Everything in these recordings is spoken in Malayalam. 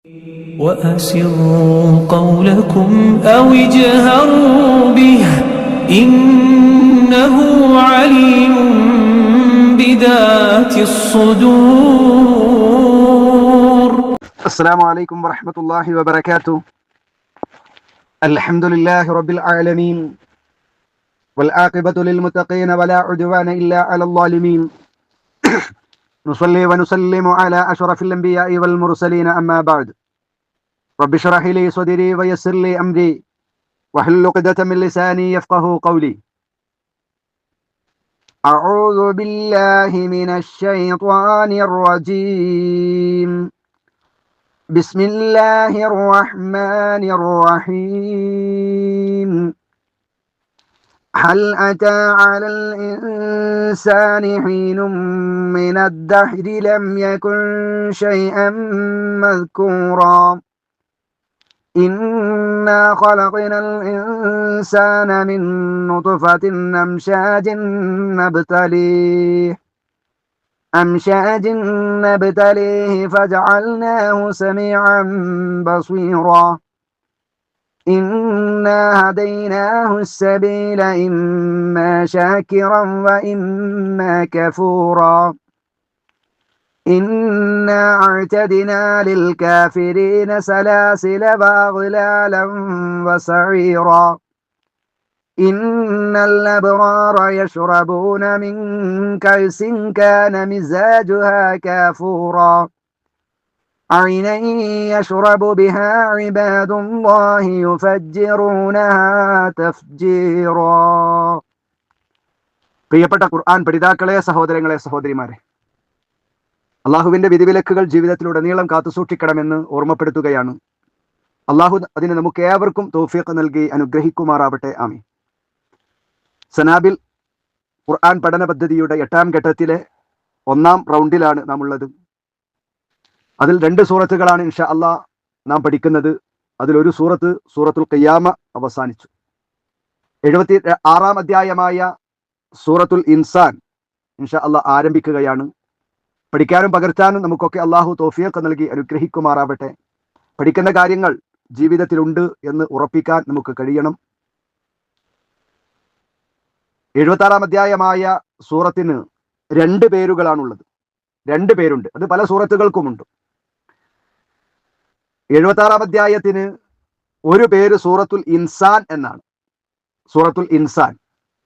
وأسروا قولكم أو اجهروا به إنه عليم بذات الصدور. السلام عليكم ورحمة الله وبركاته. الحمد لله رب العالمين والعاقبة للمتقين ولا عدوان إلا على الظالمين. نصلي ونسلم على أشرف الأنبياء والمرسلين أما بعد. رب اشرح لي صدري ويسر لي أمري واحلل عقدة من لساني يفقهوا قولي. أعوذ بالله من الشيطان الرجيم. بسم الله الرحمن الرحيم. هل أتى على الإنسان حين من الدهر لم يكن شيئا مذكورا. إنا خلقنا الإنسان من نطفة أمشاج فجعلناه سميعا بصيرا. إنا هديناه السبيل إما شاكرا وإما كفورا. إنا أعتدنا للكافرين سلاسل وأغلالا وسعيرا. إن الأبرار يشربون من كأس كان مزاجها كافورا. عينا يشرب بها عباد الله يفجرونها تفجيرا. പ്രിയപ്പെട്ട ഖുർആൻ പഠിതാക്കളെ, സഹോദരങ്ങളെ, സഹോദരിമാരെ, അള്ളാഹുവിന്റെ വിധിവിലക്കുകൾ ജീവിതത്തിലുടനീളം കാത്തുസൂക്ഷിക്കണമെന്ന് ഓർമ്മപ്പെടുത്തുകയാണ്. അള്ളാഹു അതിന് നമുക്ക് ഏവർക്കും തൗഫീഖ് നൽകി അനുഗ്രഹിക്കുമാറാവട്ടെ. ആമീൻ. സനാബിൽ ഖുർആൻ പഠന പദ്ധതിയുടെ 8ാം ഘട്ടത്തിലെ 1ാം റൗണ്ടിലാണ് നാം ഉള്ളത്. അതിൽ 2 സൂറത്തുകളാണ് ഇൻഷാ അള്ളാഹ് നാം പഠിക്കുന്നത്. അതിലൊരു സൂറത്തുൽ ഖിയാമ അവസാനിച്ചു. 76ാം അധ്യായമായ സൂറത്തുൽ ഇൻസാൻ ഇൻഷാ അള്ളാഹ് ആരംഭിക്കുകയാണ്. പഠിക്കാനും പകർത്താനും നമുക്കൊക്കെ അള്ളാഹു തൗഫീഖ് നൽകി അനുഗ്രഹിക്കുമാറാവട്ടെ. പഠിക്കുന്ന കാര്യങ്ങൾ ജീവിതത്തിലുണ്ട് എന്ന് ഉറപ്പിക്കാൻ നമുക്ക് കഴിയണം. 76ാം അധ്യായമായ സൂറത്തിന് 2 പേരുകളാണുള്ളത്. 2 പേരുണ്ട്. അത് പല സൂറത്തുകൾക്കുമുണ്ട്. 76ാം അധ്യായത്തിന് ഒരു പേര് സൂറത്തുൽ ഇൻസാൻ എന്നാണ്. സൂറത്തുൽ ഇൻസാൻ.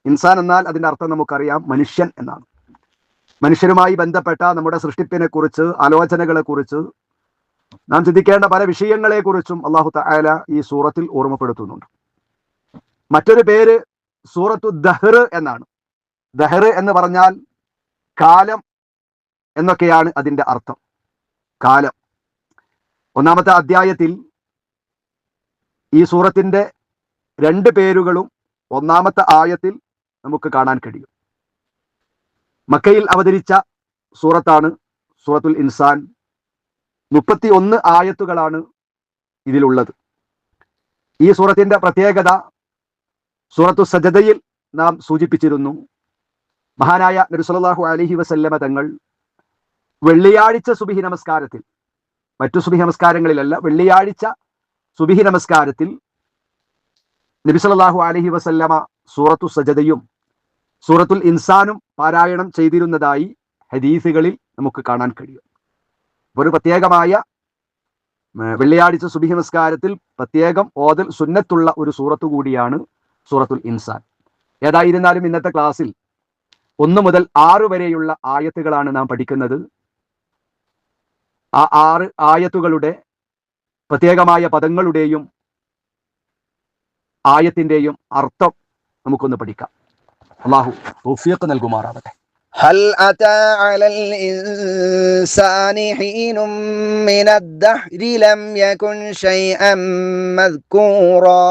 ഇൻസാൻ എന്നാൽ അതിന്റെ അർത്ഥം നമുക്കറിയാം, മനുഷ്യൻ എന്നാണ്. മനുഷ്യരുമായി ബന്ധപ്പെട്ട നമ്മുടെ സൃഷ്ടിപ്പിനെ കുറിച്ച്, ആലോചനകളെ കുറിച്ച്, നാം ചിന്തിക്കേണ്ട പല വിഷയങ്ങളെ കുറിച്ചും അല്ലാഹു തആല ഈ സൂറത്തിൽ ഓർമ്മപ്പെടുത്തുന്നുണ്ട്. മറ്റൊരു പേര് സൂറത്തു ദഹ്ർ എന്നാണ്. ദഹ്ർ എന്ന് പറഞ്ഞാൽ കാലം എന്നൊക്കെയാണ് അതിന്റെ അർത്ഥം. കാലം. 1ാമത്തെ അധ്യായത്തിൽ ഈ സൂറത്തിന്റെ 2 പേരുകളും 1ാമത്തെ ആയത്തിൽ നമുക്ക് കാണാൻ കഴിയും. മക്കയിൽ അവതരിച്ച സൂറത്താണ് സൂറത്തുൽ ഇൻസാൻ. 31 ആയത്തുകളാണ് ഇതിലുള്ളത്. ഈ സൂറത്തിന്റെ പ്രത്യേകത സൂറത്തു സജദയിൽ നാം സൂചിപ്പിച്ചിരുന്നു. മഹാനായ നബി സല്ലല്ലാഹു അലൈഹി വസല്ലമ തങ്ങൾ വെള്ളിയാഴ്ച സുബ്ഹി നമസ്കാരത്തിൽ, മറ്റു സുബ്ഹി നമസ്കാരങ്ങളിലല്ല, വെള്ളിയാഴ്ച സുബ്ഹി നമസ്കാരത്തിൽ നബി സല്ലല്ലാഹു അലൈഹി വസല്ലമ സൂറത്തു സജദയും സൂറത്തുൽ ഇൻസാനും പാരായണം ചെയ്തിരുന്നതായി ഹദീസുകളിൽ നമുക്ക് കാണാൻ കഴിയും. ഒരു പ്രത്യേകമായ വെള്ളിയാഴ്ച സുബ്ഹി നമസ്കാരത്തിൽ പ്രത്യേകം ഓതൽ സുന്നത്തുള്ള ഒരു സൂറത്തു കൂടിയാണ് സൂറത്തുൽ ഇൻസാൻ. ഏതായിരുന്നാലും ഇന്നത്തെ ക്ലാസ്സിൽ 1 മുതൽ 6 വരെയുള്ള ആയത്തുകളാണ് നാം പഠിക്കുന്നത്. ആ 6 ആയത്തുകളുടെ പ്രത്യേകമായ പദങ്ങളുടെയും ആയത്തിന്റെയും അർത്ഥം നമുക്കൊന്ന് പഠിക്കാം. അല്ലാഹു തൗഫീഖ് നൽകുമാറാവട്ടെ. هل أتى على الإنسان حين من الدهر لم يكن شيئا مذكورا.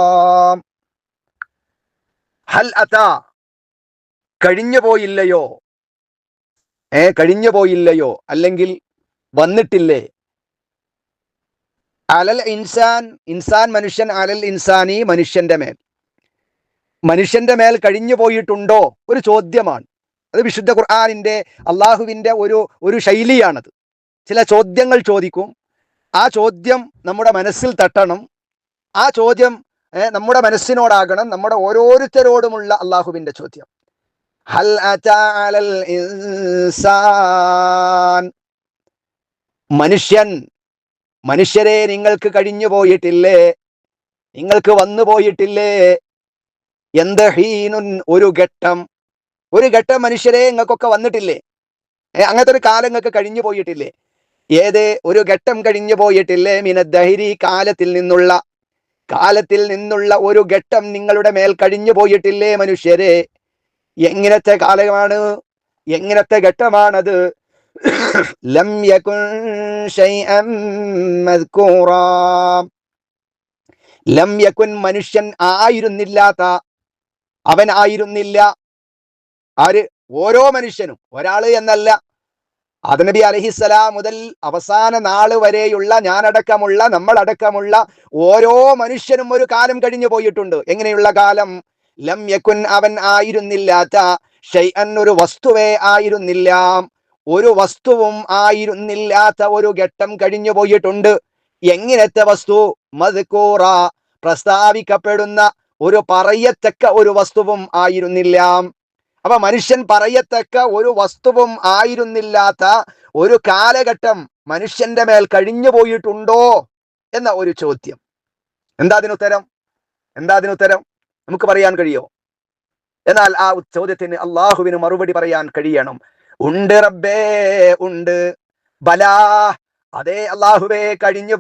ഹൽ അതാ, കഴിഞ്ഞു പോയില്ലയോ, അല്ലെങ്കിൽ വന്നിട്ടില്ലേ. അലൽ ഇൻസാൻ, ഇൻസാൻ മനുഷ്യൻ, അലൽ ഇൻസാനി മനുഷ്യന്റെ മേൽ കഴിഞ്ഞു പോയിട്ടുണ്ടോ? ഒരു ചോദ്യമാണ്. അത് വിശുദ്ധ ഖുർആനിന്റെ, അള്ളാഹുവിന്റെ ഒരു ശൈലിയാണത്. ചില ചോദ്യങ്ങൾ ചോദിക്കും. ആ ചോദ്യം നമ്മുടെ മനസ്സിൽ തട്ടണം. ആ ചോദ്യം നമ്മുടെ മനസ്സിനോടാകണം, നമ്മുടെ ഓരോരുത്തരോടുമുള്ള അള്ളാഹുവിന്റെ ചോദ്യം. ഹൽ അതാ അലൽ ഇൻസാൻ, മനുഷ്യരെ നിങ്ങൾക്ക് കഴിഞ്ഞു പോയിട്ടില്ലേ, നിങ്ങൾക്ക് വന്നു പോയിട്ടില്ലേ? എന്ത് ഹീനുൻ, ഒരു ഘട്ടം മനുഷ്യരെ നിങ്ങൾക്കൊക്കെ വന്നിട്ടില്ലേ? അങ്ങനത്തെ ഒരു കാലം നിങ്ങൾക്ക് കഴിഞ്ഞു പോയിട്ടില്ലേ? ഏത് ഒരു ഘട്ടം കഴിഞ്ഞു പോയിട്ടില്ലേ? മിനദ്ദഹരി, കാലത്തിൽ നിന്നുള്ള ഒരു ഘട്ടം നിങ്ങളുടെ മേൽ കഴിഞ്ഞു പോയിട്ടില്ലേ മനുഷ്യരെ? എങ്ങനത്തെ കാലമാണ്, എങ്ങനത്തെ ഘട്ടമാണത്? ലം യകുൻ ശൈഅൻ മദ്കൂറാ, ലം യകുൻ, മനുഷ്യൻ അവനായിരുന്നില്ല. ആര്? ഓരോ മനുഷ്യനും, ഒരാള് എന്നല്ല. ആദം നബി അലൈഹിസ്സലാം മുതൽ അവസാന നാള് വരെയുള്ള ഞാനടക്കമുള്ള, നമ്മളടക്കമുള്ള ഓരോ മനുഷ്യനും ഒരു കാലം കഴിഞ്ഞു പോയിട്ടുണ്ട്. എങ്ങനെയുള്ള കാലം? ലം യകുൻ, അവൻ ആയിരുന്നില്ലാത്ത, ഷൈഅൻ, ഒരു വസ്തുവേ ആയിരുന്നില്ല, ഒരു വസ്തുവും ആയിരുന്നില്ലാത്ത ഒരു ഘട്ടം കഴിഞ്ഞു പോയിട്ടുണ്ട്. എങ്ങനത്തെ വസ്തു? മദ്കൂറ, പ്രസ്താവിക്കപ്പെടുന്ന, ഒരു പറയത്തക്ക ഒരു വസ്തുവും ആയിരുന്നില്ല. അപ്പൊ മനുഷ്യൻ പറയത്തക്ക ഒരു വസ്തുവും ആയിരുന്നില്ലാത്ത ഒരു കാലഘട്ടം മനുഷ്യന്റെ മേൽ കഴിഞ്ഞു പോയിട്ടുണ്ടോ എന്ന ഒരു ചോദ്യം. എന്താ അതിനുത്തരം? നമുക്ക് പറയാൻ കഴിയോ? എന്നാൽ ആ ചോദ്യത്തിന് അള്ളാഹുവിന് മറുപടി പറയാൻ കഴിയണം. ഉണ്ട് റബ്ബേ, ഉണ്ട്. ബലാ, അതേ അള്ളാഹുവേ, കഴിഞ്ഞു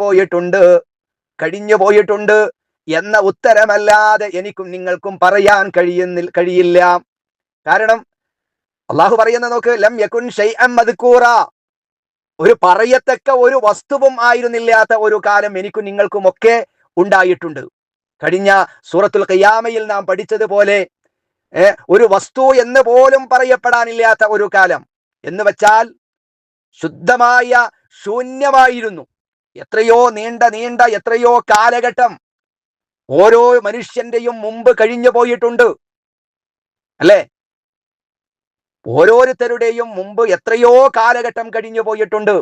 പോയിട്ടുണ്ട് എന്ന ഉത്തരമല്ലാതെ എനിക്കും നിങ്ങൾക്കും പറയാൻ കഴിയില്ല. കാരണം അള്ളാഹു പറയുന്ന നോക്ക്, ലം യകുൻ ശൈഅൻ മദ്കൂറ, ഒരു പറയത്തക്ക ഒരു വസ്തുവും ആയിരുന്നില്ലാത്ത ഒരു കാലം എനിക്കും നിങ്ങൾക്കും ഒക്കെ ഉണ്ടായിട്ടുണ്ട്. കഴിഞ്ഞ സൂറത്തുൽ ഖിയാമയിൽ നാം പഠിച്ചതുപോലെ ഒരു വസ്തു എന്ന് പോലും പറയപ്പെടാനില്ലാത്ത ഒരു കാലം എന്ന് വെച്ചാൽ ശുദ്ധമായ ശൂന്യമായിരുന്നു. എത്രയോ നീണ്ട എത്രയോ കാലഘട്ടം ഓരോ മനുഷ്യന്റെയും മുമ്പ് കഴിഞ്ഞു പോയിട്ടുണ്ട്, അല്ലെ? ഓരോരുത്തരുടെയും മുമ്പ് എത്രയോ കാലഘട്ടം കഴിഞ്ഞു പോയിട്ടുണ്ട്.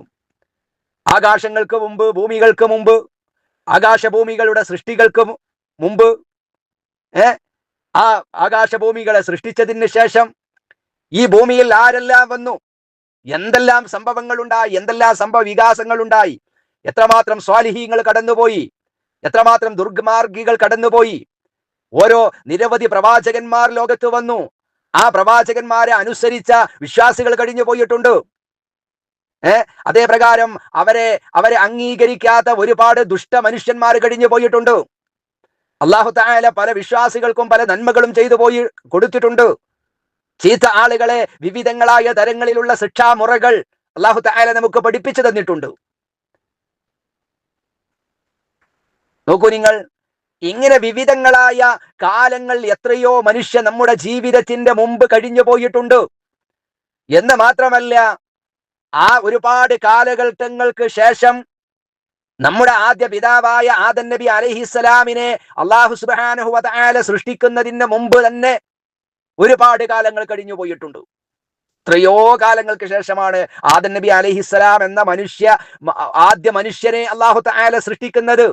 ആകാശങ്ങൾക്ക് മുമ്പ്, ഭൂമികൾക്ക് മുമ്പ്, ആകാശഭൂമികളുടെ സൃഷ്ടികൾക്ക് മുമ്പ്, ആ ആകാശഭൂമികളെ സൃഷ്ടിച്ചതിന് ശേഷം ഈ ഭൂമിയിൽ ആരെല്ലാം വന്നു, എന്തെല്ലാം സംഭവങ്ങൾ ഉണ്ടായി, എന്തെല്ലാം സംഭവ വികാസങ്ങൾ ഉണ്ടായി, എത്രമാത്രം സ്വാലിഹീങ്ങൾ കടന്നുപോയി, എത്രമാത്രം ദുർമാർഗികൾ കടന്നുപോയി. ഓരോ നിരവധി പ്രവാചകന്മാർ ലോകത്ത് വന്നു. ആ പ്രവാചകന്മാരെ അനുസരിച്ച വിശ്വാസികൾ കഴിഞ്ഞു പോയിട്ടുണ്ട്. അതേ പ്രകാരം അവരെ അംഗീകരിക്കാത്ത ഒരുപാട് ദുഷ്ട മനുഷ്യന്മാർ കഴിഞ്ഞു പോയിട്ടുണ്ട്. അല്ലാഹു തആല പല വിശ്വാസികൾക്കും പല നന്മകളും കൊടുത്തിട്ടുണ്ട്. ചീത്ത ആളുകളെ വിവിധങ്ങളായ തരങ്ങളിലുള്ള ശിക്ഷാമുറകൾ അല്ലാഹു തആല നമുക്ക് പഠിപ്പിച്ചു തന്നിട്ടുണ്ട്. നോക്കൂ നിങ്ങൾ, ഇങ്ങനെ വിവിധങ്ങളായ കാലങ്ങൾ എത്രയോ നമ്മുടെ ജീവിതത്തിന്റെ മുമ്പ് കഴിഞ്ഞു പോയിട്ടുണ്ട്. എന്ന് മാത്രമല്ല, ആ ഒരുപാട് കാലഘട്ടങ്ങൾക്ക് ശേഷം നമ്മുടെ ആദ്യ പിതാവായ ആദം നബി അലൈഹിസ്സലാമിനെ അല്ലാഹു സുബ്ഹാനഹു വ തആല സൃഷ്ടിക്കുന്നതിന് മുമ്പ് തന്നെ ഒരുപാട് കാലങ്ങൾ കഴിഞ്ഞു പോയിട്ടുണ്ട്. എത്രയോ കാലങ്ങൾക്ക് ശേഷമാണ് ആദം നബി അലൈഹിസ്സലാം എന്ന ആദ്യ മനുഷ്യനെ അല്ലാഹു തആല സൃഷ്ടിക്കുന്നത്.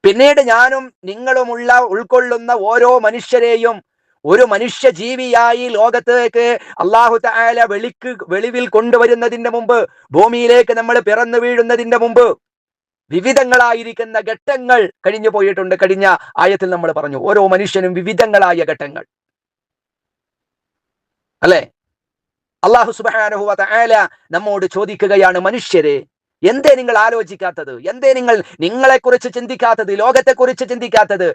പിന്നീട് ഞാനും നിങ്ങളുമുള്ള ഉൾക്കൊള്ളുന്ന ഓരോ മനുഷ്യരെയും ഒരു മനുഷ്യ ജീവിയായി ലോകത്തേക്ക് അല്ലാഹു തആല വെളിവിൽ കൊണ്ടുവരുന്നതിന്റെ മുമ്പ്, ഭൂമിയിലേക്ക് നമ്മൾ പിറന്നു വീഴുന്നതിന്റെ മുമ്പ് വിവിധങ്ങളായിരിക്കുന്ന ഘട്ടങ്ങൾ കഴിഞ്ഞു പോയിട്ടുണ്ട്. കഴിഞ്ഞ ആയത്തിൽ നമ്മൾ പറഞ്ഞു, ഓരോ മനുഷ്യനും വിവിധങ്ങളായ ഘട്ടങ്ങൾ, അല്ലെ? അല്ലാഹു സുബ്ഹാനഹു വ തആല നമ്മോട് ചോദിക്കുകയാണ്, മനുഷ്യരെ, എന്തേ നിങ്ങൾ ആലോചിക്കാത്തത്? എന്തേ നിങ്ങളെ കുറിച്ച് ചിന്തിക്കാത്തത്? ലോകത്തെ കുറിച്ച് ചിന്തിക്കാത്തത്?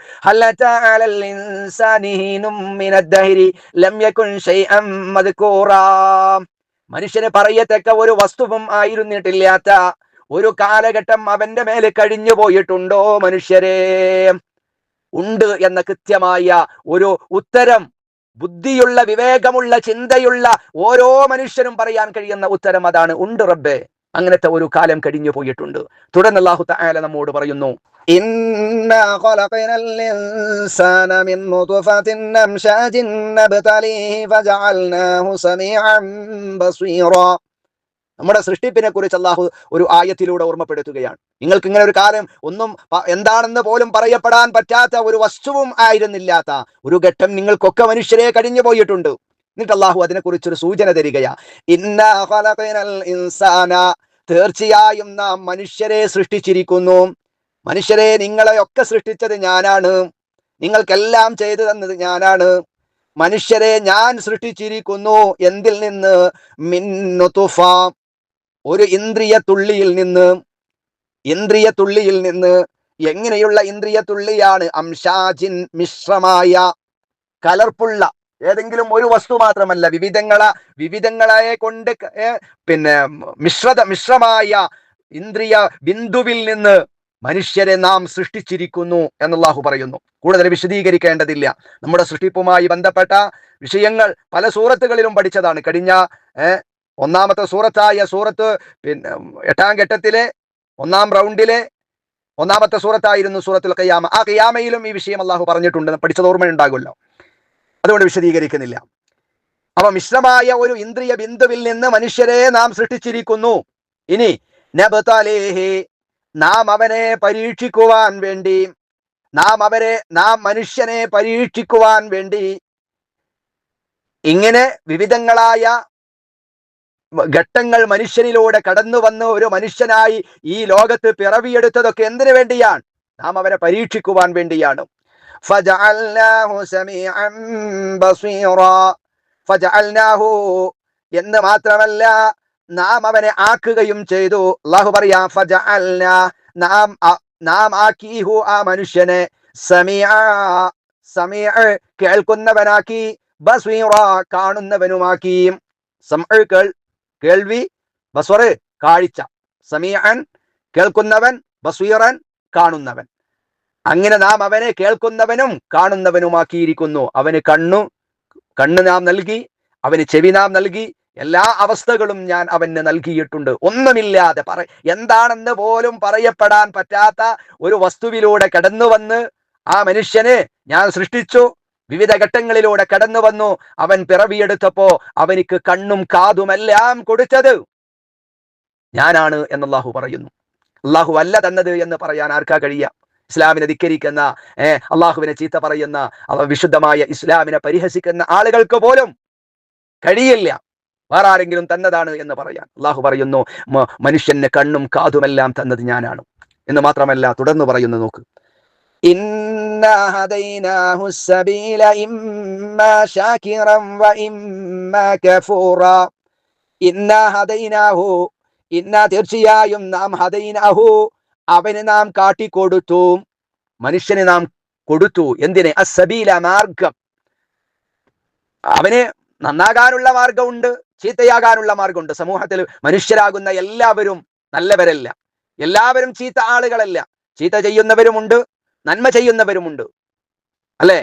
മനുഷ്യന് പറയത്തക്ക ഒരു വസ്തുവും ആയിരുന്നിട്ടില്ലാത്ത ഒരു കാലഘട്ടം അവന്റെ മേലെ കഴിഞ്ഞു പോയിട്ടുണ്ടോ മനുഷ്യരെ? ഉണ്ട് എന്ന കൃത്യമായ ഒരു ഉത്തരം ബുദ്ധിയുള്ള, വിവേകമുള്ള, ചിന്തയുള്ള ഓരോ മനുഷ്യനും പറയാൻ കഴിയുന്ന ഉത്തരം അതാണ്, ഉണ്ട് റബ്ബേ, അങ്ങനത്തെ ഒരു കാലം കഴിഞ്ഞു പോയിട്ടുണ്ട്. തുടർന്ന് അല്ലാഹു തആല നമ്മോട് പറയുന്നു, ഇന്നാ ഖലഖനൽ ഇൻസാന മിൻ നുത്ഫത്തിൻ അംശാജിൻ നബ്തലീഹി ഫജഅൽനാഹു സമീഅൻ ബസീറ. നമ്മുടെ സൃഷ്ടിപ്പിനെ കുറിച്ച് അള്ളാഹു ഒരു ആയത്തിലൂടെ ഓർമ്മപ്പെടുത്തുകയാണ്. നിങ്ങൾക്ക് ഇങ്ങനെ ഒരു കാലം ഒന്നും എന്താണെന്ന് പോലും പറയപ്പെടാൻ പറ്റാത്ത ഒരു വസ്തുവും ആയിരുന്നില്ലാത്ത ഒരു ഘട്ടം നിങ്ങൾക്കൊക്കെ മനുഷ്യരെ കഴിഞ്ഞു പോയിട്ടുണ്ട്. എന്നിട്ട് അള്ളാഹു അതിനെക്കുറിച്ചൊരു സൂചന തരികയാ. ഇന്നാ ഖലഖനൽ ഇൻസാന, തീർച്ചയായും നാം മനുഷ്യരെ സൃഷ്ടിച്ചിരിക്കുന്നു. മനുഷ്യരെ, നിങ്ങളെയൊക്കെ സൃഷ്ടിച്ചത് ഞാനാണ്, നിങ്ങൾക്കെല്ലാം ചെയ്തു തന്നത് ഞാനാണ്. മനുഷ്യരെ ഞാൻ സൃഷ്ടിച്ചിരിക്കുന്നു. എന്തിൽ നിന്ന്? മിൻ നുതുഫ, ഒരു ഇന്ദ്രിയ തുള്ളിയിൽ നിന്ന്. ഇന്ദ്രിയ തുള്ളിയിൽ നിന്ന്. എങ്ങനെയുള്ള ഇന്ദ്രിയ തുള്ളിയാണ്? അംശാജിൻ, മിശ്രമായ, കലർപ്പുള്ള ഏതെങ്കിലും ഒരു വസ്തു മാത്രമല്ല, വിവിധങ്ങളെ കൊണ്ട് പിന്നെ മിശ്രമായ ഇന്ദ്രിയ ബിന്ദുവിൽ നിന്ന് മനുഷ്യരെ നാം സൃഷ്ടിച്ചിരിക്കുന്നു എന്നല്ലാഹു പറയുന്നു. കൂടുതൽ വിശദീകരിക്കേണ്ടതില്ല. നമ്മുടെ സൃഷ്ടിപ്പുമായി ബന്ധപ്പെട്ട വിഷയങ്ങൾ പല സൂറത്തുകളിലും പഠിച്ചതാണ്. കഴിഞ്ഞ ഒന്നാമത്തെ സൂറത്തായ സൂറത്ത് 8-ാം ഘട്ടത്തിലെ 1-ാം റൗണ്ടിലെ ഒന്നാമത്തെ സൂറത്തായിരുന്നു സൂറത്തുൽ ഖിയാമ. ആ ഖിയാമയിലും ഈ വിഷയം അള്ളാഹു പറഞ്ഞിട്ടുണ്ട്, പഠിച്ചത് ഓർമ്മയുണ്ടാകുമല്ലോ, അതുകൊണ്ട് വിശദീകരിക്കുന്നില്ല. അപ്പൊ മിശ്രമായ ഒരു ഇന്ദ്രിയ ബിന്ദുവിൽ നിന്ന് മനുഷ്യരെ നാം സൃഷ്ടിച്ചിരിക്കുന്നു. ഇനി നബ്തലീഹി, നാം അവനെ പരീക്ഷിക്കുവാൻ വേണ്ടി, നാം മനുഷ്യനെ പരീക്ഷിക്കുവാൻ വേണ്ടി ഇങ്ങനെ വിവിധങ്ങളായ ഘട്ടങ്ങൾ മനുഷ്യനിലൂടെ കടന്നു വന്ന് ഒരു മനുഷ്യനായി ഈ ലോകത്ത് പിറവിയെടുത്തതൊക്കെ എന്തിനു വേണ്ടിയാണ്? നാം അവനെ പരീക്ഷിക്കുവാൻ വേണ്ടിയാണ്. ഫജഅൽനാഹു സമീഅൻ ബസീറാ, ഫജഅൽനാഹു എന്ന് മാത്രമല്ല നാം അവനെ ആക്കുകയും ചെയ്തു. അല്ലാഹു പറയാ ഫജഅൽനാ, നാം ആക്കിഹു, ആ മനുഷ്യനെ, സമീഅ കേൾക്കുന്നവനാക്കി, ബസീറ കാണുന്നവനുമാക്കി. കേൾവി, ബസ്വറ് കാഴ്ച, സമീഅൻ കേൾക്കുന്നവൻ, ബസീറൻ കാണുന്നവൻ. അങ്ങനെ നാം അവനെ കേൾക്കുന്നവനും കാണുന്നവനുമാക്കിയിരിക്കുന്നു. അവന് കണ്ണ് നാം നൽകി, അവന് ചെവി നാം നൽകി, എല്ലാ അവസ്ഥകളും ഞാൻ അവന് നൽകിയിട്ടുണ്ട്. ഒന്നുമില്ലാതെ എന്താണെന്ന് പോലും പറയപ്പെടാൻ പറ്റാത്ത ഒരു വസ്തുവിലൂടെ കടന്നു വന്ന് ആ മനുഷ്യനെ ഞാൻ സൃഷ്ടിച്ചു. വിവിധ ഘട്ടങ്ങളിലൂടെ കടന്നു വന്നു. അവൻ പിറവിയെടുത്തപ്പോ അവനിക്ക് കണ്ണും കാതുമെല്ലാം കൊടുത്തത് ഞാനാണ് എന്ന് അല്ലാഹു പറയുന്നു. അല്ലാഹു അല്ല തന്നത് എന്ന് പറയാൻ ആർക്കാ കഴിയുക? ഇസ്ലാമിനെ ധിക്കരിക്കുന്ന, അള്ളാഹുവിനെ ചീത്ത പറയുന്ന, വിശുദ്ധമായ ഇസ്ലാമിനെ പരിഹസിക്കുന്ന ആളുകൾക്ക് പോലും കഴിയില്ല വേറെ ആരെങ്കിലും തന്നതാണ് എന്ന് പറയാൻ. അള്ളാഹു പറയുന്നു മനുഷ്യന് കണ്ണും കാതുമെല്ലാം തന്നത് ഞാനാണ് എന്ന് മാത്രമല്ല, തുടർന്ന് പറയുന്നു, നോക്ക്, ഇന്നാ ഹദൈനാഹു സബീല ഇമ്മാ ശാകിറൻ വ ഇമ്മാ കഫൂറാ. ഇന്നാ ഹദൈനാഹു, തീർച്ചയായും നാം ഹദൈനാഹു, അവന് നാം കാട്ടിക്കൊടുത്തു, മനുഷ്യന് നാം കൊടുത്തു. എന്തിന്? അസ്സബീല, മാർഗം. അവന് നന്നാകാനുള്ള മാർഗമുണ്ട്, ചീത്തയാകാനുള്ള മാർഗമുണ്ട്. സമൂഹത്തിൽ മനുഷ്യരാകുന്ന എല്ലാവരും നല്ലവരല്ല, എല്ലാവരും ചീത്ത ആളുകളല്ല. ചീത്ത ചെയ്യുന്നവരുമുണ്ട്, നന്മ ചെയ്യുന്നവരുമുണ്ട്, അല്ലെ?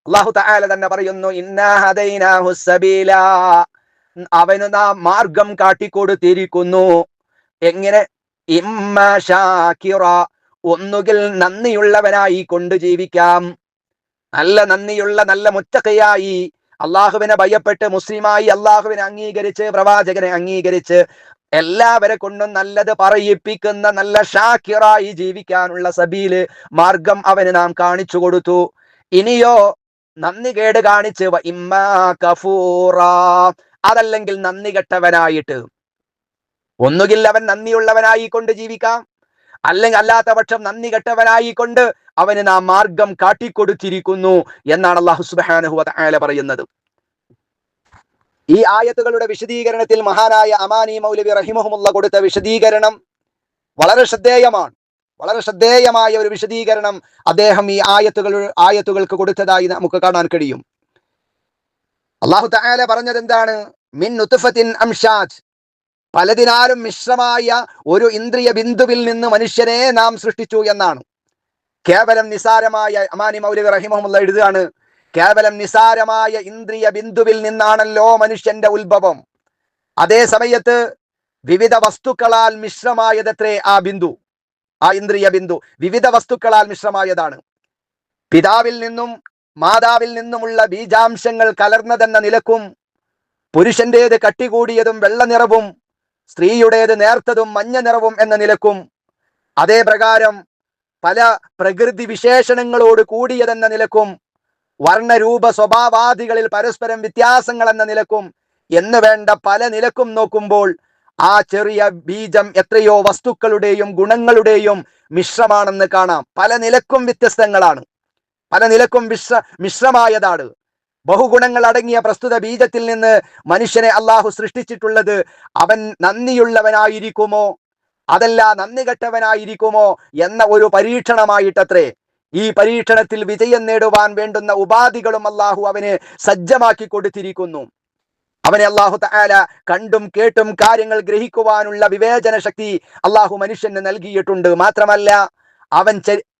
അല്ലാഹു തആല തന്നെ പറയുന്നു, ഇന്നാ ഹദൈനാഹു സബീല, അവന് നാം മാർഗം കാട്ടിക്കൊടുത്തിരിക്കുന്നു. എങ്ങനെ? ഇമ്മാ ശാകിറ, ഒന്നുകിൽ നന്ദിയുള്ളവനായി കൊണ്ട് ജീവിക്കാം, നല്ല നന്ദിയുള്ള, നല്ല മുത്തഖിയായി, അള്ളാഹുവിനെ ഭയപ്പെട്ട് മുസ്ലിമായി, അള്ളാഹുവിനെ അംഗീകരിച്ച്, പ്രവാചകനെ അംഗീകരിച്ച്, എല്ലാവരെ കൊണ്ടും നല്ലത് പറയിപ്പിക്കുന്ന നല്ല ഷാക്കിറായി ജീവിക്കാനുള്ള സബീല്, മാർഗം അവന് നാം കാണിച്ചു കൊടുത്തു. ഇനിയോ നന്ദി കേട് കാണിച്ച് ഇമ്മാ കഫൂറ, അതല്ലെങ്കിൽ നന്ദി കെട്ടവനായിട്ട്, ഒന്നുകിൽ അവൻ നന്ദിയുള്ളവനായി കൊണ്ട് ജീവിക്കാം, അല്ലെങ്കിൽ അല്ലാത്ത പക്ഷം നന്ദി കെട്ടവനായി കൊണ്ട് അവന് നാം മാർഗം കാട്ടിക്കൊടുത്തിരിക്കുന്നു എന്നാണ് അല്ലാഹു സുബ്ഹാനഹു വ തആല പറയുന്നത്. ഈ ആയത്തുകളുടെ വിശദീകരണത്തിൽ മഹാനായ അമാനി മൗലവി റഹിമഹുമുള്ള കൊടുത്ത വിശദീകരണം വളരെ ശ്രദ്ധേയമാണ്. വളരെ ശ്രദ്ധേയമായ ഒരു വിശദീകരണം അദ്ദേഹം ഈ ആയത്തുകൾക്ക് കൊടുത്തതായി നമുക്ക് കാണാൻ കഴിയും. അല്ലാഹു തആല പറഞ്ഞത് എന്താണ്? മിൻ നുത്ഫത്തിൻ അംശാജ്, പലതിനാലും മിശ്രമായ ഒരു ഇന്ദ്രിയ ബിന്ദുവിൽ നിന്ന് മനുഷ്യനെ നാം സൃഷ്ടിച്ചു എന്നാണ്. കേവലം നിസാരമായ, അമാനി മൗലവി റഹിമഹുമുള്ള എഴുതുകയാണ്, കേവലം നിസാരമായ ഇന്ദ്രിയ ബിന്ദുവിൽ നിന്നാണല്ലോ മനുഷ്യന്റെ ഉത്ഭവം. അതേ സമയത്ത് വിവിധ വസ്തുക്കളാൽ മിശ്രമായതത്രേ ആ ബിന്ദു, ആ ഇന്ദ്രിയ ബിന്ദു വിവിധ വസ്തുക്കളാൽ മിശ്രമായതാണ്. പിതാവിൽ നിന്നും മാതാവിൽ നിന്നുമുള്ള ബീജാംശങ്ങൾ കലർന്നതെന്ന നിലക്കും പുരുഷന്റേത് കട്ടികൂടിയതും വെള്ള നിറവും സ്ത്രീയുടേത് നേർത്തതും മഞ്ഞ നിറവും എന്ന നിലക്കും, അതേ പ്രകാരം പല പ്രകൃതി വിശേഷണങ്ങളോട് കൂടിയതെന്ന നിലക്കും, വർണ്ണരൂപ സ്വഭാവാദികളിൽ പരസ്പരം വ്യത്യാസങ്ങൾ എന്ന നിലക്കും എന്ന് വേണ്ട പല നിലക്കും നോക്കുമ്പോൾ ആ ചെറിയ ബീജം എത്രയോ വസ്തുക്കളുടെയും ഗുണങ്ങളുടെയും മിശ്രമാണെന്ന് കാണാം. പല നിലക്കും വ്യത്യസ്തങ്ങളാണ്, പല നിലക്കും മിശ്രമായതാണ്. ബഹുഗുണങ്ങൾ അടങ്ങിയ പ്രസ്തുത ബീജത്തിൽ നിന്ന് മനുഷ്യനെ അള്ളാഹു സൃഷ്ടിച്ചിട്ടുള്ളത് അവൻ നന്ദിയുള്ളവനായിരിക്കുമോ അതല്ല നന്ദി കെട്ടവനായിരിക്കുമോ എന്ന ഒരു പരീക്ഷണമായിട്ടത്രേ. ഈ പരീക്ഷണത്തിൽ വിജയം നേടുവാൻ വേണ്ടുന്ന ഉപാധികളും അള്ളാഹു അവന് സജ്ജമാക്കി കൊടുത്തിരിക്കുന്നു. അവനെ അള്ളാഹു തആല കണ്ടും കേട്ടും കാര്യങ്ങൾ ഗ്രഹിക്കുവാനുള്ള വിവേചന ശക്തി അള്ളാഹു മനുഷ്യന് നൽകിയിട്ടുണ്ട്. മാത്രമല്ല അവൻ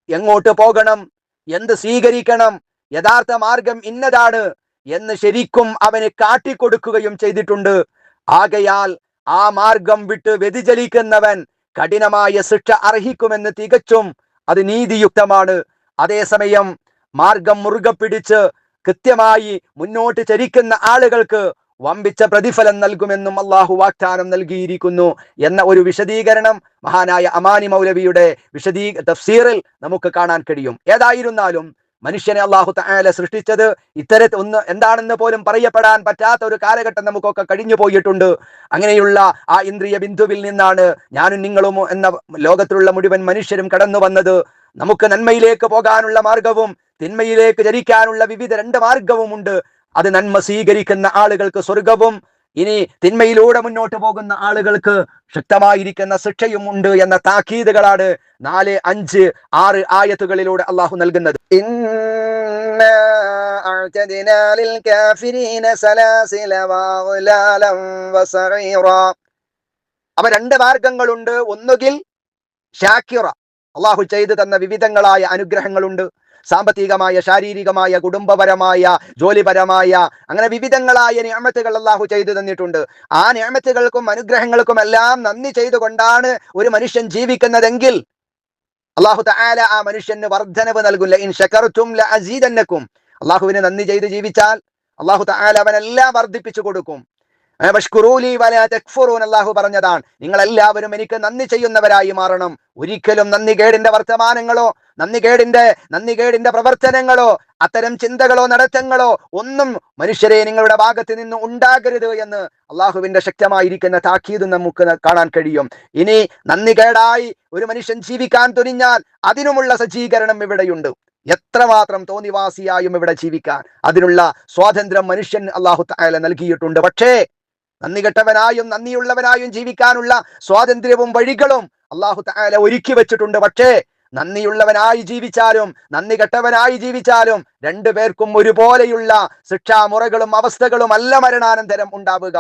എങ്ങോട്ട് പോകണം, എന്ത് സ്വീകരിക്കണം, യഥാർത്ഥ മാർഗം ഇന്നതാണ് എന്ന് ശരിക്കും അവന് കാട്ടിക്കൊടുക്കുകയും ചെയ്തിട്ടുണ്ട്. ആകയാൽ ആ മാർഗം വിട്ട് വ്യതിചലിക്കുന്നവൻ കഠിനമായ ശിക്ഷ അർഹിക്കുമെന്ന് തികച്ചും അത് നീതിയുക്തമാണ്. അതേസമയം മാർഗം മുറുകെ പിടിച്ച് കൃത്യമായി മുന്നോട്ട് ചരിക്കുന്ന ആളുകൾക്ക് വമ്പിച്ച പ്രതിഫലം നൽകുമെന്നും അള്ളാഹു വാഗ്ദാനം നൽകിയിരിക്കുന്നു എന്ന ഒരു വിശദീകരണം മഹാനായ അമാനി മൗലവിയുടെ തഫ്സീറിൽ നമുക്ക് കാണാൻ കഴിയും. ഏതായിരുന്നാലും മനുഷ്യനെ അള്ളാഹു തആല സൃഷ്ടിച്ചത് ഇത്തരത്തിൽ ഒന്ന് എന്താണെന്ന് പോലും പറയപ്പെടാൻ പറ്റാത്ത ഒരു കാലഘട്ടം നമുക്കൊക്കെ കഴിഞ്ഞു പോയിട്ടുണ്ട്. അങ്ങനെയുള്ള ആ ഇന്ദ്രിയ ബിന്ദുവിൽ നിന്നാണ് ഞാനും നിങ്ങളും എന്ന ലോകത്തിലുള്ള മുഴുവൻ മനുഷ്യരും കടന്നു വന്നത്. നമുക്ക് നന്മയിലേക്ക് പോകാനുള്ള മാർഗവും തിന്മയിലേക്ക് ചരിക്കാനുള്ള വിവിധ രണ്ട് മാർഗവും ഉണ്ട്. അത് നന്മ സ്വീകരിക്കുന്ന ആളുകൾക്ക് സ്വർഗവും, ഇനി തിന്മയിലൂടെ മുന്നോട്ട് പോകുന്ന ആളുകൾക്ക് ശക്തമായിരിക്കുന്ന ശിക്ഷയും ഉണ്ട് എന്ന താക്കീതുകളാണ് 4, 5, 6 ആയത്തുകളിലൂടെ അള്ളാഹു നൽകുന്നത്. അവ രണ്ട് മാർഗങ്ങളുണ്ട്. ഒന്നുകിൽ ഷാക്കിറ, അള്ളാഹു ചെയ്തു തന്ന വിവിധങ്ങളായ അനുഗ്രഹങ്ങളുണ്ട്. സാമ്പത്തികമായ, ശാരീരികമായ, കുടുംബപരമായ, ജോലിപരമായ, അങ്ങനെ വിവിധങ്ങളായ നിഅമത്തുകൾ അള്ളാഹു ചെയ്തു തന്നിട്ടുണ്ട്. ആ നിഅമത്തുകൾക്കും അനുഗ്രഹങ്ങൾക്കും എല്ലാം നന്ദി ചെയ്തുകൊണ്ടാണ് ഒരു മനുഷ്യൻ ജീവിക്കുന്നതെങ്കിൽ അള്ളാഹു തആല ആ മനുഷ്യന് വർദ്ധനവ് നൽകും. ലഇൻ ശകർതും ലഅസീദന്നകും. അള്ളാഹുവിന് നന്ദി ചെയ്ത് ജീവിച്ചാൽ അള്ളാഹു തആല അവനെല്ലാം വർദ്ധിപ്പിച്ചു കൊടുക്കും. വഷ്കുറൂലി വലാ തക്ഫുറൂൻ അല്ലാഹു പറഞ്ഞതാണ്, നിങ്ങൾ എല്ലാവരും എനിക്ക് നന്ദി ചെയ്യുന്നവരായി മാറണം. ഒരിക്കലും നന്ദികേടിന്റെ വർത്തമാനങ്ങളോ നന്ദികേടിന്റെ പ്രവർത്തനങ്ങളോ അത്തരം ചിന്തകളോ നടത്തങ്ങളോ ഒന്നും മനുഷ്യരെ നിങ്ങളുടെ ഭാഗത്ത് നിന്ന് ഉണ്ടാകരുത് എന്ന് അള്ളാഹുവിന്റെ ശക്തമായിരിക്കുന്ന താക്കീത് നമുക്ക് കാണാൻ കഴിയും. ഇനി നന്ദികേടായി ഒരു മനുഷ്യൻ ജീവിക്കാൻ തുനിഞ്ഞാൽ അതിനുമുള്ള സജ്ജീകരണം ഇവിടെയുണ്ട്. എത്രമാത്രം തോന്നിവാസിയായും ഇവിടെ ജീവിക്കാൻ അതിനുള്ള സ്വാതന്ത്ര്യം മനുഷ്യൻ അള്ളാഹു തആല നൽകിയിട്ടുണ്ട്. പക്ഷേ നന്ദി കെട്ടവനായും നന്ദിയുള്ളവനായും ജീവിക്കാനുള്ള സ്വാതന്ത്ര്യവും വഴികളും അള്ളാഹു തആല ഒരുക്കി വെച്ചിട്ടുണ്ട്. പക്ഷേ നന്ദിയുള്ളവനായി ജീവിച്ചാലും നന്ദി കെട്ടവനായി ജീവിച്ചാലും രണ്ടുപേർക്കും ഒരുപോലെയുള്ള ശിക്ഷാമുറകളും അവസ്ഥകളും അല്ല മരണാനന്തരം ഉണ്ടാവുക.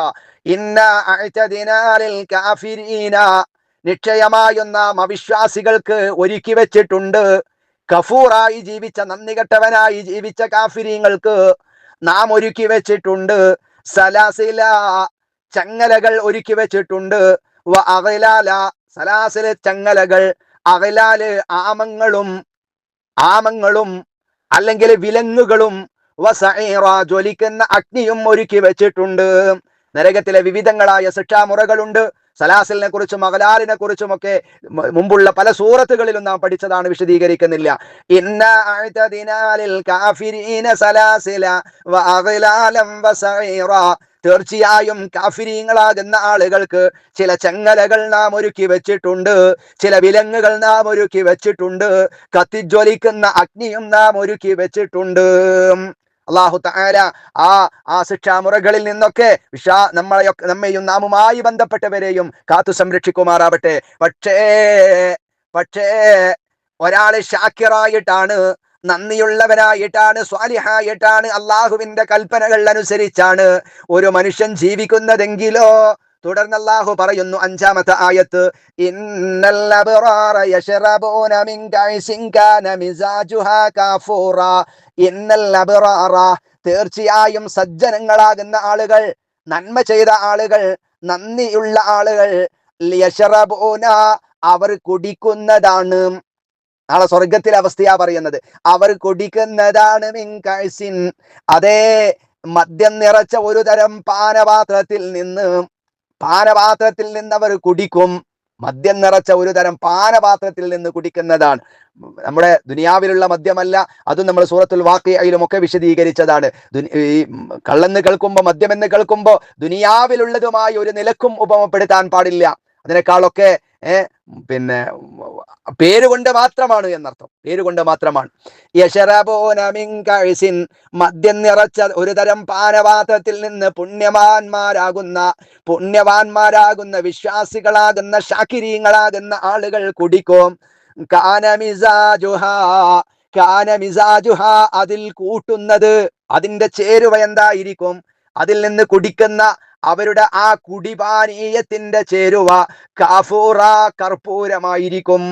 നിശ്ചയമായും നാം അവിശ്വാസികൾക്ക് ഒരുക്കി വെച്ചിട്ടുണ്ട്, കഫൂറായി ജീവിച്ച നന്ദി കെട്ടവനായി ജീവിച്ച കാഫിരീങ്ങൾക്ക് നാം ഒരുക്കി വെച്ചിട്ടുണ്ട് സലാസില, ചങ്ങലകൾ ഒരുക്കി വെച്ചിട്ടുണ്ട്. സലാസില ചങ്ങലകൾ, അഗ്ലാല് ആമങ്ങളും അല്ലെങ്കിൽ വിലങ്ങുകളും, വസഈറ ജ്വലിക്കുന്ന അഗ്നിയും ഒരുക്കി വെച്ചിട്ടുണ്ട്. നരകത്തിലെ വിവിധങ്ങളായ ശിക്ഷാമുറകളുണ്ട്. സലാസിലിനെ കുറിച്ചും അഗ്ലാലിനെ കുറിച്ചും ഒക്കെ മുമ്പുള്ള പല സൂറത്തുകളിലും നാം പഠിച്ചതാണ്, വിശദീകരിക്കുന്നില്ല. ഇന്നാ അഅ്തദിനാ ലിൽ കാഫിരീന സലാസില വഅഗ്ലാലൻ വസഈറ. തീർച്ചയായും കാഫിരീങ്ങളാകുന്ന ആളുകൾക്ക് ചില ചങ്ങലകൾ നാം ഒരുക്കി വെച്ചിട്ടുണ്ട്, ചില വിലങ്ങുകൾ നാം ഒരുക്കി വെച്ചിട്ടുണ്ട്, കത്തിജ്വലിക്കുന്ന അഗ്നിയും നാം ഒരുക്കി വെച്ചിട്ടുണ്ട്. അല്ലാഹു തആല ആ ശിക്ഷാമുറകളിൽ നിന്നൊക്കെ നമ്മെയും നാമുമായി ബന്ധപ്പെട്ടവരെയും കാത്തു സംരക്ഷിക്കുമാറാവട്ടെ. പക്ഷേ ഒരാള് ഷാക്കിറായിട്ടാണ്, നന്ദിയുള്ളവനായിട്ടാണ്, സ്വാലിഹായിട്ടാണ്, അള്ളാഹുവിന്റെ കൽപ്പനകൾ അനുസരിച്ചാണ് ഒരു മനുഷ്യൻ ജീവിക്കുന്നതെങ്കിലോ, തുടർന്ന് അല്ലാഹു പറയുന്നു 5-ാമത്തെ ആയത്ത്, ഇന്നൽ അബ്റാറ യശ്റബൂന മിൻ കൈസിൻ കാന മിസാജുഹാ കാഫൂറ. ഇന്നൽ അബ്റാറ, തീർച്ചയായും സജ്ജനങ്ങളാകുന്ന ആളുകൾ, നന്മ ചെയ്ത ആളുകൾ, നന്ദിയുള്ള ആളുകൾ, യശ്റബൂന അവർ കുടിക്കുന്നതാണ്. നാളെ സ്വർഗത്തിലെ അവസ്ഥയാ പറയുന്നത്. അവർ കുടിക്കുന്നതാണ് മിൻ കൈസിൻ, അതേ മദ്യം നിറച്ച ഒരു തരം പാനപാത്രത്തിൽ നിന്ന്. പാനപാത്രത്തിൽ നിന്ന് അവർ കുടിക്കും. മദ്യം നിറച്ച ഒരു തരം പാനപാത്രത്തിൽ നിന്ന് കുടിക്കുന്നതാണ്. നമ്മുടെ ദുനിയാവിലുള്ള മദ്യമല്ല, അതും നമ്മൾ സൂറത്തുൽ വാഖിഅയിലും ഒക്കെ വിശദീകരിച്ചതാണ്. ഈ കള്ളെന്ന് കേൾക്കുമ്പോൾ, മദ്യമെന്ന് കേൾക്കുമ്പോൾ ദുനിയാവിലുള്ളതുമായി ഒരു നിലക്കും ഉപമപ്പെടുത്താൻ പാടില്ല. അതിനേക്കാളൊക്കെ പിന്നെ പേരുകൊണ്ട് മാത്രമാണ് എന്നർത്ഥം, പേരുകൊണ്ട് മാത്രമാണ്. യശറബൂന മിൻ കഅസിൻ, മദ്യം നിറച്ച ഒരു തരം പാനപാത്രത്തിൽ നിന്ന് പുണ്യവാന്മാരാകുന്ന വിശ്വാസികളാകുന്ന ശാകിരീങ്ങളാകുന്ന ആളുകൾ കുടിക്കും. കാന മിസാജുഹാ, അതിൽ കൂട്ടുന്നത്, അതിന്റെ ചേരുവ എന്തായിരിക്കും? അതിൽ നിന്ന് കുടിക്കുന്ന അവരുടെ ആ കുടിപാനീയത്തിന്റെ ചേരുവ കാഫൂറ, കർപ്പൂരമായിരിക്കും.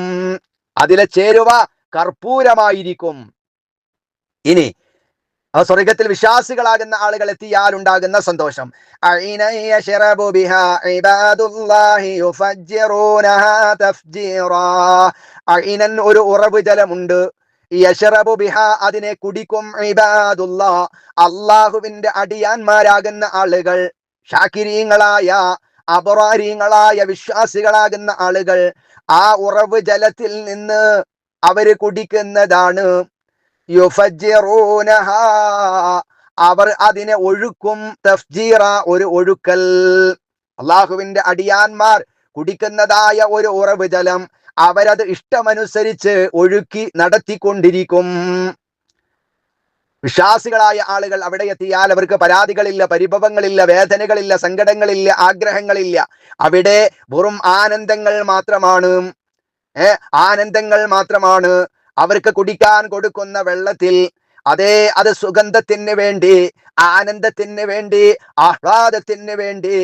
അതിലെ ചേരുവ കർപ്പൂരമായിരിക്കും. ഇനി സ്വർഗത്തിൽ വിശ്വാസികളാകുന്ന ആളുകൾ എത്തിയാൽ ഉണ്ടാകുന്ന സന്തോഷം, ഒരു ഉറവ് ജലമുണ്ട്. യശറബു ബിഹ, അതിനെ കുടിക്കും. ഇബാദുല്ലാ, അള്ളാഹുവിന്റെ അടിയാന്മാരാകുന്ന ആളുകൾ, ഷാകിരീങ്ങളായ അബറാരീങ്ങളായ വിശ്വാസികളാകുന്ന ആളുകൾ ആ ഉറവ് ജലത്തിൽ നിന്ന് അവര് കുടിക്കുന്നതാണ്. യുഫജ്ജിറൂനഹാ, അവർ അതിനെ ഒഴുക്കും. തഫ്ജീറ, ഒരു ഒഴുക്കൽ. അള്ളാഹുവിന്റെ അടിയാന്മാർ കുടിക്കുന്നതായ ഒരു ഉറവ് ജലം അവരത് ഇഷ്ടമനുസരിച്ച് ഒഴുക്കി നടത്തിക്കൊണ്ടിരിക്കും. വിശ്വാസികളായ ആളുകൾ അവിടെ എത്തിയാൽ അവർക്ക് പരാതികളില്ല, പരിഭവങ്ങളില്ല, വേദനകളില്ല, സങ്കടങ്ങളില്ല, ആഗ്രഹങ്ങളില്ല. അവിടെ വെറും ആനന്ദങ്ങൾ മാത്രമാണ്. ആനന്ദങ്ങൾ മാത്രമാണ്. അവർക്ക് കുടിക്കാൻ കൊടുക്കുന്ന വെള്ളത്തിൽ അത് സുഗന്ധത്തിന് വേണ്ടി, ആനന്ദത്തിന് വേണ്ടി, ആഹ്ലാദത്തിന് വേണ്ടി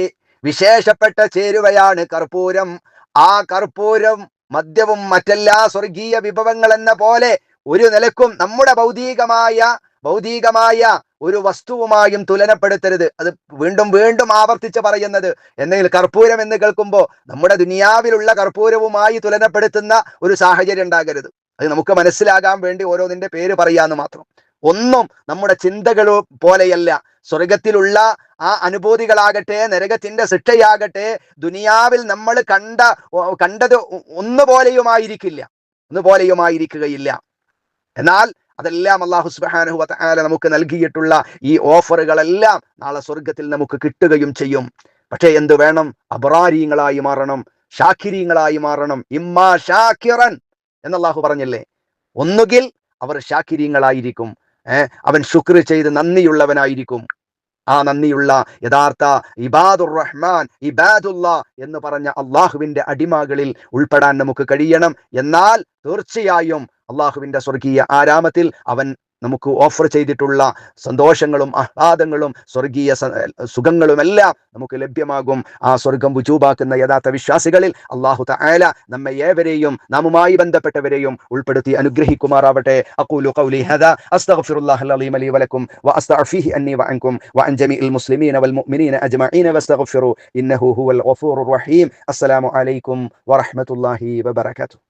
വിശേഷപ്പെട്ട ചേരുവയാണ് കർപ്പൂരം. ആ കർപ്പൂരം മദ്യവും മറ്റെല്ലാ സ്വർഗീയ വിഭവങ്ങൾ എന്ന പോലെ ഒരു നിലക്കും നമ്മുടെ ഭൗതികമായ ഒരു വസ്തുവുമായും തുലനപ്പെടുത്തരുത്. അത് വീണ്ടും വീണ്ടും ആവർത്തിച്ച് പറയുന്നത്. എന്തെങ്കിലും കർപ്പൂരം എന്ന് കേൾക്കുമ്പോൾ നമ്മുടെ ദുനിയാവിലുള്ള കർപ്പൂരവുമായി തുലനപ്പെടുത്തുന്ന ഒരു സാഹചര്യം ഉണ്ടാകരുത്. അത് നമുക്ക് മനസ്സിലാകാൻ വേണ്ടി ഓരോന്നിന്റെ പേര് പറയാന്ന് മാത്രം. ഒന്നും നമ്മുടെ ചിന്തകൾ പോലെയല്ല. സ്വർഗത്തിലുള്ള ആ അനുഭൂതികളാകട്ടെ, നരകത്തിന്റെ ശിക്ഷയാകട്ടെ, ദുനിയാവിൽ നമ്മൾ കണ്ടത് ഒന്നുപോലെയുമായിരിക്കുകയില്ല. എന്നാൽ അതെല്ലാം അല്ലാഹു സുബ്ഹാനഹു വ തആല നമുക്ക് നൽകിയിട്ടുള്ള ഈ ഓഫറുകളെല്ലാം നാളെ സ്വർഗത്തിൽ നമുക്ക് കിട്ടുകയും ചെയ്യും. പക്ഷേ എന്ത് വേണം? അബ്റാരീങ്ങളായി മാറണം, ഷാക്കിരീങ്ങളായി മാറണം. ഇമ്മാ ഷാക്കിറൻ എന്നല്ലാഹു പറഞ്ഞില്ലേ, ഒന്നുകിൽ അവർ ഷാക്കിരീങ്ങളായിരിക്കും, അവൻ ശുക്ർ ചെയ്ത് നന്ദിയുള്ളവനായിരിക്കും. ആ നന്ദിയുള്ള യഥാർത്ഥ ഇബാദുർ റഹ്മാൻ, ഇബാദുല്ലാ എന്ന് പറഞ്ഞ അള്ളാഹുവിന്റെ അടിമകളിൽ ഉൾപ്പെടാൻ നമുക്ക് കഴിയണം. എന്നാൽ തീർച്ചയായും അള്ളാഹുവിന്റെ സ്വർഗീയ ആരാമത്തിൽ അവൻ നമുക്ക് ഓഫർ ചെയ്തിട്ടുള്ള സന്തോഷങ്ങളും ആഹ്ലാദങ്ങളും സ്വർഗീയ സുഖങ്ങളുമെല്ലാം നമുക്ക് ലഭ്യമാകും. ആ സ്വർഗം വുജൂബാക്കുന്ന യഥാർത്ഥ വിശ്വാസികളിൽ അല്ലാഹു തആല നമ്മെ ഏവരെയും നാമുമായി ബന്ധപ്പെട്ടവരെയും ഉൾപ്പെടുത്തി അനുഗ്രഹിക്കുമാറാവട്ടെ. അഖൂലു ഖൗലി ഹദാ അസ്തഗ്ഫിറുല്ലാഹൽ അലീം ലി വലക്കും വഅസ്തഗ്ഫിഹി അന്നി വഅൻകും വഅൻ ജമീഇൽ മുസ്ലിമീന വൽ മുഅ്മിനീന അജ്മഈന വസ്തഗ്ഫിറു ഇന്നഹു ഹുവൽ ഗഫൂറുർ റഹീം. അസ്സലാമു അലൈക്കും വറഹ്മത്തുള്ളാഹി വബറകാതുഹു.